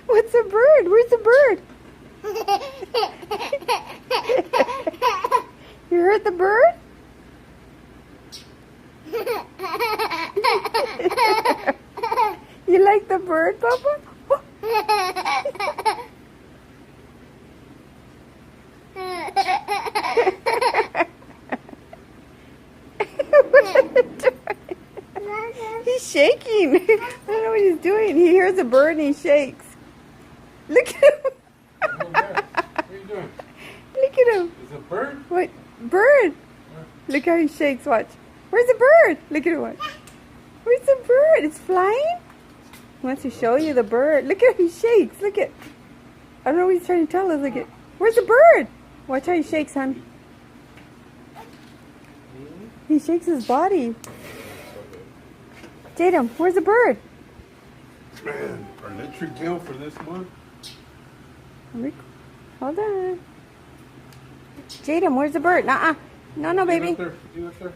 What's a bird? Where's the bird? You hurt the bird? You like the bird, Papa? He's shaking. I don't know what he's doing. He hears a bird and he shakes. Look at him. What are you doing? Look at him. Is it a bird? What? Bird. Look how he shakes. Watch. Where's the bird? Look at it. Watch. Where's the bird? It's flying? He wants to show you the bird. Look at how he shakes. Look at. I don't know what he's trying to tell us. Look at. Where's the bird? Watch how he shakes, hon. He shakes his body. Tatum, where's the bird? Man, our electric bill for this month. Hold on. Tatum, where's the bird? Nuh-uh. No, baby. You up there?